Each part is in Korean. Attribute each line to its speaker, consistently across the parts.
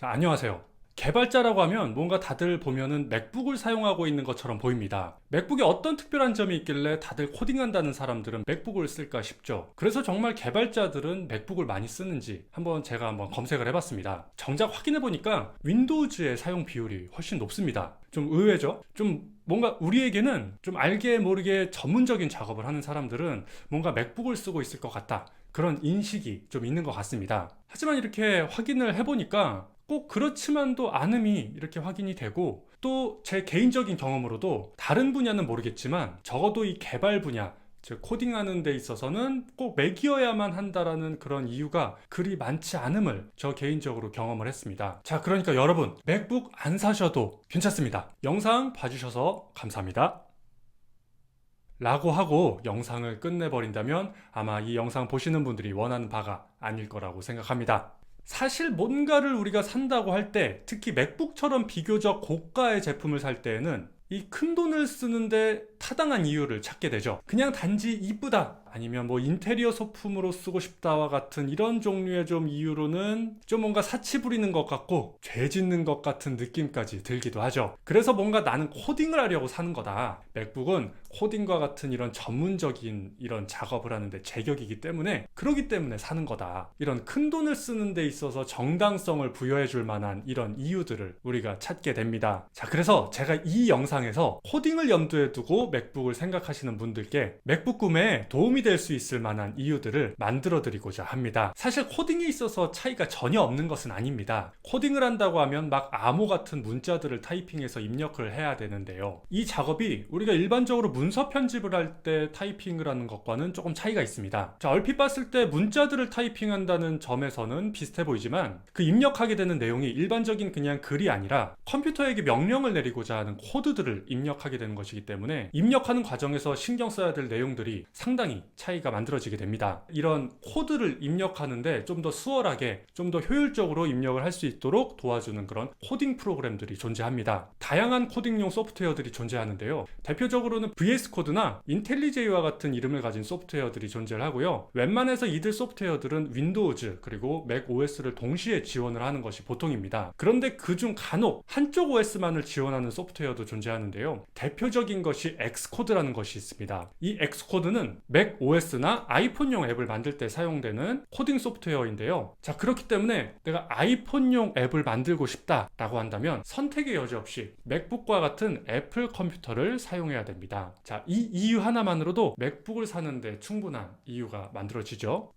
Speaker 1: 자, 안녕하세요. 개발자라고 하면 뭔가 다들 보면은 맥북을 사용하고 있는 것처럼 보입니다. 맥북에 어떤 특별한 점이 있길래 다들 코딩한다는 사람들은 맥북을 쓸까 싶죠. 그래서 정말 개발자들은 맥북을 많이 쓰는지 제가 검색을 해봤습니다. 정작 확인해보니까 윈도우즈의 사용 비율이 훨씬 높습니다. 좀 의외죠? 좀 뭔가 우리에게는 좀 알게 모르게 전문적인 작업을 하는 사람들은 뭔가 맥북을 쓰고 있을 것 같다. 그런 인식이 좀 있는 것 같습니다. 하지만 이렇게 확인을 해보니까 꼭 그렇지만도 않음이 이렇게 확인이 되고, 또 제 개인적인 경험으로도 다른 분야는 모르겠지만 적어도 이 개발 분야, 즉 코딩하는 데 있어서는 꼭 맥이어야만 한다라는 그런 이유가 그리 많지 않음을 저 개인적으로 경험을 했습니다. 자, 그러니까 여러분 맥북 안 사셔도 괜찮습니다. 영상 봐주셔서 감사합니다. 라고 하고 영상을 끝내버린다면 아마 이 영상 보시는 분들이 원하는 바가 아닐 거라고 생각합니다. 사실 뭔가를 우리가 산다고 할 때, 특히 맥북처럼 비교적 고가의 제품을 살 때에는 이 큰 돈을 쓰는데 타당한 이유를 찾게 되죠. 그냥 단지 이쁘다, 아니면 뭐 인테리어 소품으로 쓰고 싶다와 같은 이런 종류의 좀 이유로는 좀 뭔가 사치 부리는 것 같고 죄 짓는 것 같은 느낌까지 들기도 하죠. 그래서 뭔가 나는 코딩을 하려고 사는 거다. 맥북은 코딩과 같은 이런 전문적인 이런 작업을 하는데 제격이기 때문에, 그러기 때문에 사는 거다. 이런 큰 돈을 쓰는 데 있어서 정당성을 부여해 줄 만한 이런 이유들을 우리가 찾게 됩니다. 자, 그래서 제가 이 영상에서 코딩을 염두에 두고 맥북을 생각하시는 분들께 맥북 구매에 도움이 될 수 있을 만한 이유들을 만들어 드리고자 합니다. 사실 코딩에 있어서 차이가 전혀 없는 것은 아닙니다. 코딩을 한다고 하면 막 암호 같은 문자들을 타이핑해서 입력을 해야 되는데요. 이 작업이 우리가 일반적으로 문서 편집을 할 때 타이핑을 하는 것과는 조금 차이가 있습니다. 자, 얼핏 봤을 때 문자들을 타이핑한다는 점에서는 비슷해 보이지만 그 입력하게 되는 내용이 일반적인 그냥 글이 아니라 컴퓨터에게 명령을 내리고자 하는 코드들을 입력하게 되는 것이기 때문에 입력하는 과정에서 신경 써야 될 내용들이 상당히 차이가 만들어지게 됩니다. 이런 코드를 입력하는데 좀 더 수월하게, 좀 더 효율적으로 입력을 할 수 있도록 도와주는 그런 코딩 프로그램들이 존재합니다. 다양한 코딩용 소프트웨어들이 존재하는데요. 대표적으로는 VS 코드나 인텔리제이와 같은 이름을 가진 소프트웨어들이 존재를 하고요. 웬만해서 이들 소프트웨어들은 윈도우즈 그리고 맥 OS를 동시에 지원을 하는 것이 보통입니다. 그런데 그중 간혹 한쪽 OS만을 지원하는 소프트웨어도 존재하는데요. 대표적인 것이 엑스코드라는 것이 있습니다. 이 엑스코드는 맥 OS나 아이폰용 앱을 만들 때 사용되는 코딩 소프트웨어인데요. 자, 그렇기 때문에 내가 아이폰용 앱을 만들고 싶다라고 한다면 선택의 여지 없이 맥북과 같은 애플 컴퓨터를 사용해야 됩니다. 자, 이 이유 하나만으로도 맥북을 사는데 충분한 이유가 만들어지죠.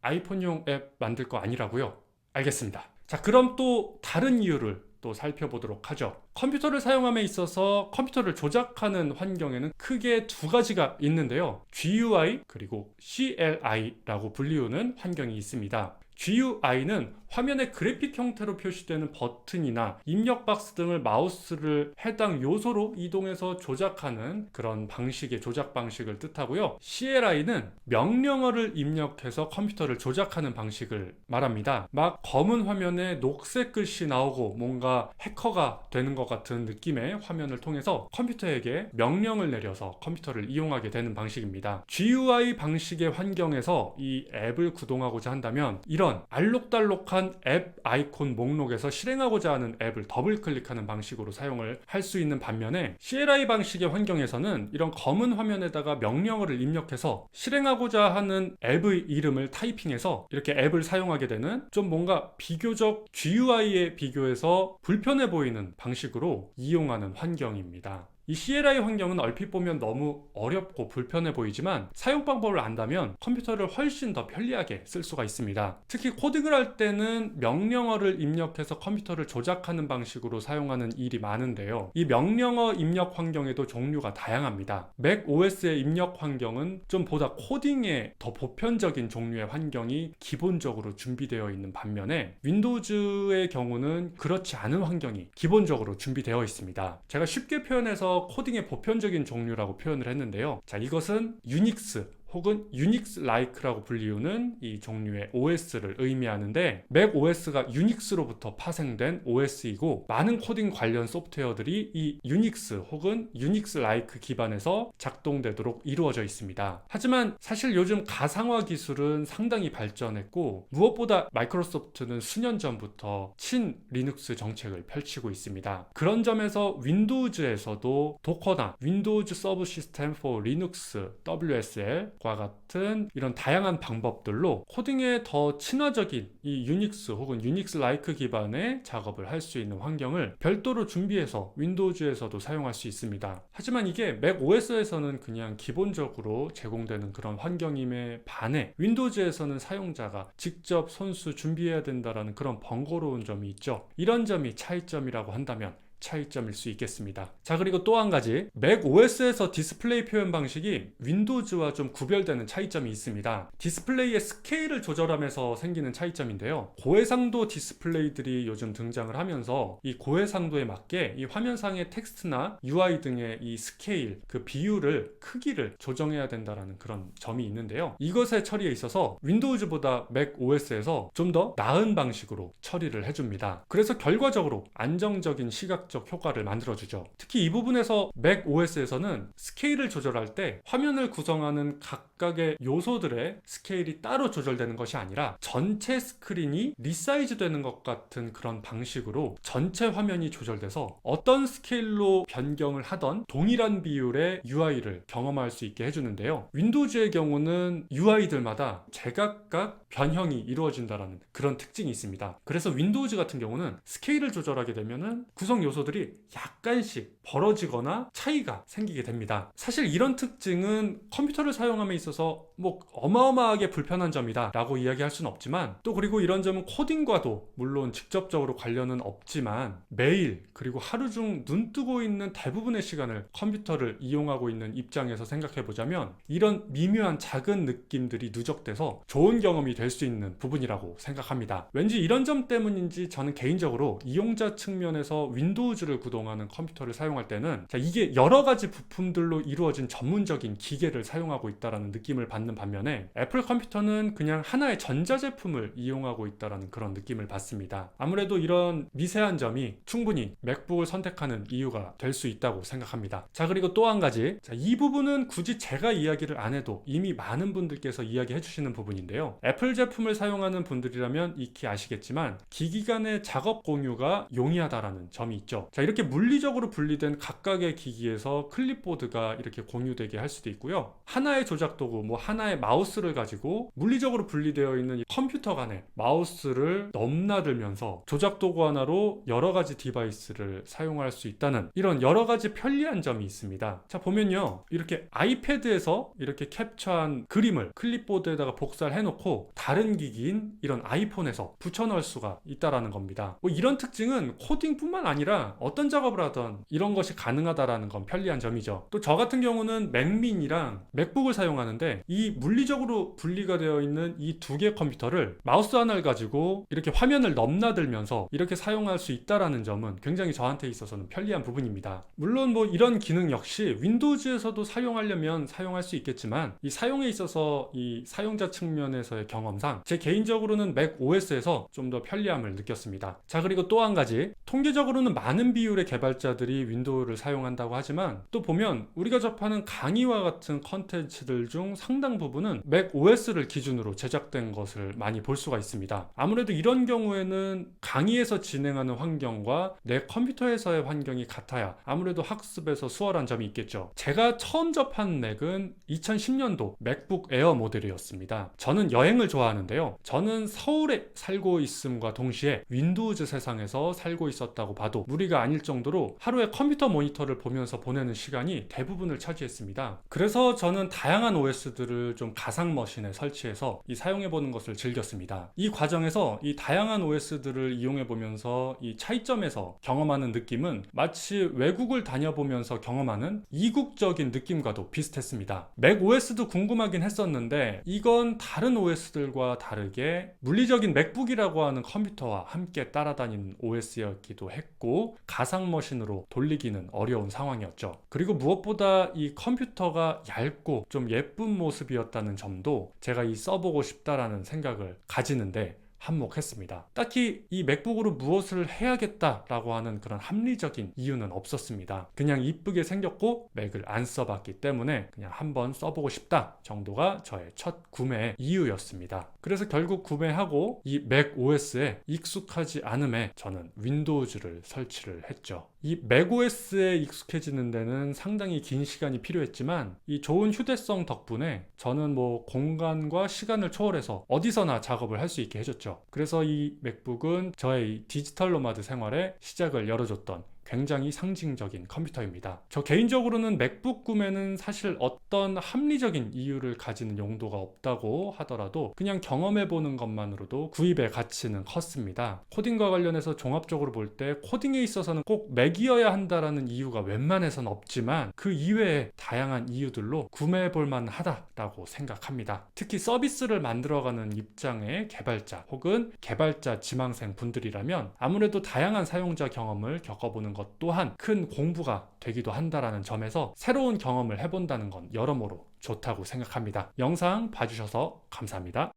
Speaker 1: 아이폰용 앱 만들 거 아니라고요? 알겠습니다. 자, 그럼 또 다른 이유를 또 살펴보도록 하죠. 컴퓨터를 사용함에 있어서 컴퓨터를 조작하는 환경에는 크게 두 가지가 있는데요. GUI 그리고 CLI라고 불리우는 환경이 있습니다. GUI는 화면의 그래픽 형태로 표시되는 버튼이나 입력 박스 등을 마우스를 해당 요소로 이동해서 조작하는 그런 방식의 조작 방식을 뜻하고요. CLI는 명령어를 입력해서 컴퓨터를 조작하는 방식을 말합니다. 막 검은 화면에 녹색 글씨 나오고 뭔가 해커가 되는 것 같은 느낌의 화면을 통해서 컴퓨터에게 명령을 내려서 컴퓨터를 이용하게 되는 방식입니다. GUI 방식의 환경에서 이 앱을 구동하고자 한다면 이런 알록달록한 앱 아이콘 목록에서 실행하고자 하는 앱을 더블 클릭하는 방식으로 사용을 할 수 있는 반면에, CLI 방식의 환경에서는 이런 검은 화면에다가 명령어를 입력해서 실행하고자 하는 앱의 이름을 타이핑해서 이렇게 앱을 사용하게 되는, 좀 뭔가 비교적 GUI에 비교해서 불편해 보이는 방식으로 이용하는 환경입니다. 이 CLI 환경은 얼핏 보면 너무 어렵고 불편해 보이지만 사용 방법을 안다면 컴퓨터를 훨씬 더 편리하게 쓸 수가 있습니다. 특히 코딩을 할 때는 명령어를 입력해서 컴퓨터를 조작하는 방식으로 사용하는 일이 많은데요. 이 명령어 입력 환경에도 종류가 다양합니다. 맥 OS의 입력 환경은 좀 보다 코딩에 더 보편적인 종류의 환경이 기본적으로 준비되어 있는 반면에, 윈도우즈의 경우는 그렇지 않은 환경이 기본적으로 준비되어 있습니다. 제가 쉽게 표현해서 코딩의 보편적인 종류라고 표현을 했는데요. 자, 이것은 유닉스 혹은 유닉스-like라고 불리우는 이 종류의 OS를 의미하는데, 맥 OS가 유닉스로부터 파생된 OS이고 많은 코딩 관련 소프트웨어들이 이 유닉스 혹은 유닉스-like 기반에서 작동되도록 이루어져 있습니다. 하지만 사실 요즘 가상화 기술은 상당히 발전했고 무엇보다 마이크로소프트는 수년 전부터 친 리눅스 정책을 펼치고 있습니다. 그런 점에서 윈도우즈에서도 도커나 윈도우즈 서브 시스템 for 리눅스 WSL과 같은 이런 다양한 방법들로 코딩에 더 친화적인 이 유닉스 혹은 유닉스-like 기반의 작업을 할 수 있는 환경을 별도로 준비해서 윈도우즈에서도 사용할 수 있습니다. 하지만 이게 맥 OS에서는 그냥 기본적으로 제공되는 그런 환경임에 반해 윈도우즈에서는 사용자가 직접 손수 준비해야 된다는 그런 번거로운 점이 있죠. 이런 점이 차이점이라고 한다면 차이점일 수 있겠습니다. 자, 그리고 또 한 가지, 맥 OS에서 디스플레이 표현 방식이 윈도우즈와 좀 구별되는 차이점이 있습니다. 디스플레이의 스케일을 조절하면서 생기는 차이점인데요. 고해상도 디스플레이들이 요즘 등장을 하면서 이 고해상도에 맞게 이 화면상의 텍스트나 UI 등의 이 스케일, 그 비율을, 크기를 조정해야 된다는 그런 점이 있는데요. 이것의 처리에 있어서 윈도우즈보다 맥 OS에서 좀 더 나은 방식으로 처리를 해줍니다. 그래서 결과적으로 안정적인 시각 효과를 만들어주죠. 특히 이 부분에서 맥 OS에서는 스케일을 조절할 때 화면을 구성하는 각각의 요소들의 스케일이 따로 조절되는 것이 아니라 전체 스크린이 리사이즈 되는 것 같은 그런 방식으로 전체 화면이 조절돼서 어떤 스케일로 변경을 하던 동일한 비율의 UI를 경험할 수 있게 해주는데요. 윈도우즈의 경우는 UI들마다 제각각 변형이 이루어진다는 그런 특징이 있습니다. 그래서 윈도우즈 같은 경우는 스케일을 조절하게 되면은 구성 요소들이 약간씩 벌어지거나 차이가 생기게 됩니다. 사실 이런 특징은 컴퓨터를 사용함에 있어서 뭐 어마어마하게 불편한 점이다 라고 이야기할 수는 없지만, 또 그리고 이런 점은 코딩과도 물론 직접적으로 관련은 없지만 매일 그리고 하루 중 눈 뜨고 있는 대부분의 시간을 컴퓨터를 이용하고 있는 입장에서 생각해 보자면 이런 미묘한 작은 느낌들이 누적돼서 좋은 경험이 될 수 있는 부분이라고 생각합니다. 왠지 이런 점 때문인지 저는 개인적으로 이용자 측면에서 윈도우즈를 구동하는 컴퓨터를 사용할 때는 이게 여러 가지 부품들로 이루어진 전문적인 기계를 사용하고 있다는 느낌을 받는 반면에 애플 컴퓨터는 그냥 하나의 전자제품을 이용하고 있다는 그런 느낌을 받습니다. 아무래도 이런 미세한 점이 충분히 맥북을 선택하는 이유가 될 수 있다고 생각합니다. 자, 그리고 또 한 가지, 이 부분은 굳이 제가 이야기를 안 해도 이미 많은 분들께서 이야기해 주시는 부분인데요. 애플 제품을 사용하는 분들이라면 익히 아시겠지만 기기 간의 작업 공유가 용이하다라는 점이 있죠. 자, 이렇게 물리적으로 분리된 각각의 기기에서 클립보드가 이렇게 공유되게 할 수도 있고요. 하나의 조작 도구, 뭐 하나의 마우스를 가지고 물리적으로 분리되어 있는 이 컴퓨터 간에 마우스를 넘나들면서 조작 도구 하나로 여러 가지 디바이스를 사용할 수 있다는 이런 여러 가지 편리한 점이 있습니다. 자, 보면요, 이렇게 아이패드에서 이렇게 캡처한 그림을 클립보드에다가 복사를 해놓고 다른 기기인 이런 아이폰에서 붙여넣을 수가 있다라는 겁니다. 뭐 이런 특징은 코딩뿐만 아니라 어떤 작업을 하던 이런 것이 가능하다라는 건 편리한 점이죠. 또 저 같은 경우는 맥민이랑 맥북을 사용하는데 이 물리적으로 분리가 되어 있는 이 두 개 컴퓨터를 마우스 하나를 가지고 이렇게 화면을 넘나들면서 이렇게 사용할 수 있다라는 점은 굉장히 저한테 있어서는 편리한 부분입니다. 물론 뭐 이런 기능 역시 윈도우즈에서도 사용하려면 사용할 수 있겠지만 이 사용에 있어서 이 사용자 측면에서의 경험상 제 개인적으로는 맥 OS에서 좀 더 편리함을 느꼈습니다. 자, 그리고 또 한 가지, 통계적으로는 많은 비율의 개발자들이 윈도우를 사용한다고 하지만 또 보면 우리가 접하는 강의와 같은 컨텐츠들 중 상당 부분은 맥 OS를 기준으로 제작된 것을 많이 볼 수가 있습니다. 아무래도 이런 경우에는 강의에서 진행하는 환경과 내 컴퓨터에서의 환경이 같아야 아무래도 학습에서 수월한 점이 있겠죠. 제가 처음 접한 맥은 2010년도 맥북 에어 모델이었습니다. 저는 여행을 좋아하는데요. 저는 서울에 살고 있음과 동시에 윈도우즈 세상에서 살고 있었다고 봐도 무리가 아닐 정도로 하루에 컴퓨터 모니터를 보면서 보내는 시간이 대부분을 차지했습니다. 그래서 저는 다양한 OS들을 좀 가상 머신에 설치해서 사용해보는 것을 즐겼습니다. 이 과정에서 이 다양한 OS들을 이용해보면서 이 차이점에서 경험하는 느낌은 마치 외국을 다녀보면서 경험하는 이국적인 느낌과도 비슷했습니다. 맥 OS도 궁금하긴 했었는데 이건 다른 OS들과 다르게 물리적인 맥북이라고 하는 컴퓨터와 함께 따라다니는 OS였기도 했고 가상 머신으로 돌리기는 어려운 상황이었죠. 그리고 무엇보다 이 컴퓨터가 얇고 좀 예쁜 예쁜 모습이었다는 점도 제가 이 써보고 싶다라는 생각을 가지는데 한몫했습니다. 딱히 이 맥북으로 무엇을 해야겠다라고 하는 그런 합리적인 이유는 없었습니다. 그냥 이쁘게 생겼고 맥을 안 써봤기 때문에 그냥 한번 써보고 싶다 정도가 저의 첫 구매 이유였습니다. 그래서 결국 구매하고 이 맥 OS에 익숙하지 않음에 저는 윈도우즈를 설치를 했죠. 이 맥OS에 익숙해지는 데는 상당히 긴 시간이 필요했지만 이 좋은 휴대성 덕분에 저는 뭐 공간과 시간을 초월해서 어디서나 작업을 할 수 있게 해줬죠. 그래서 이 맥북은 저의 디지털 노마드 생활에 시작을 열어줬던 굉장히 상징적인 컴퓨터입니다. 저 개인적으로는 맥북 구매는 사실 어떤 합리적인 이유를 가지는 용도가 없다고 하더라도 그냥 경험해보는 것만으로도 구입의 가치는 컸습니다. 코딩과 관련해서 종합적으로 볼 때 코딩에 있어서는 꼭 맥이어야 한다라는 이유가 웬만해선 없지만 그 이외에 다양한 이유들로 구매해볼 만하다라고 생각합니다. 특히 서비스를 만들어가는 입장의 개발자 혹은 개발자 지망생 분들이라면 아무래도 다양한 사용자 경험을 겪어보는 것 또한 큰 공부가 되기도 한다라는 점에서 새로운 경험을 해본다는 건 여러모로 좋다고 생각합니다. 영상 봐주셔서 감사합니다.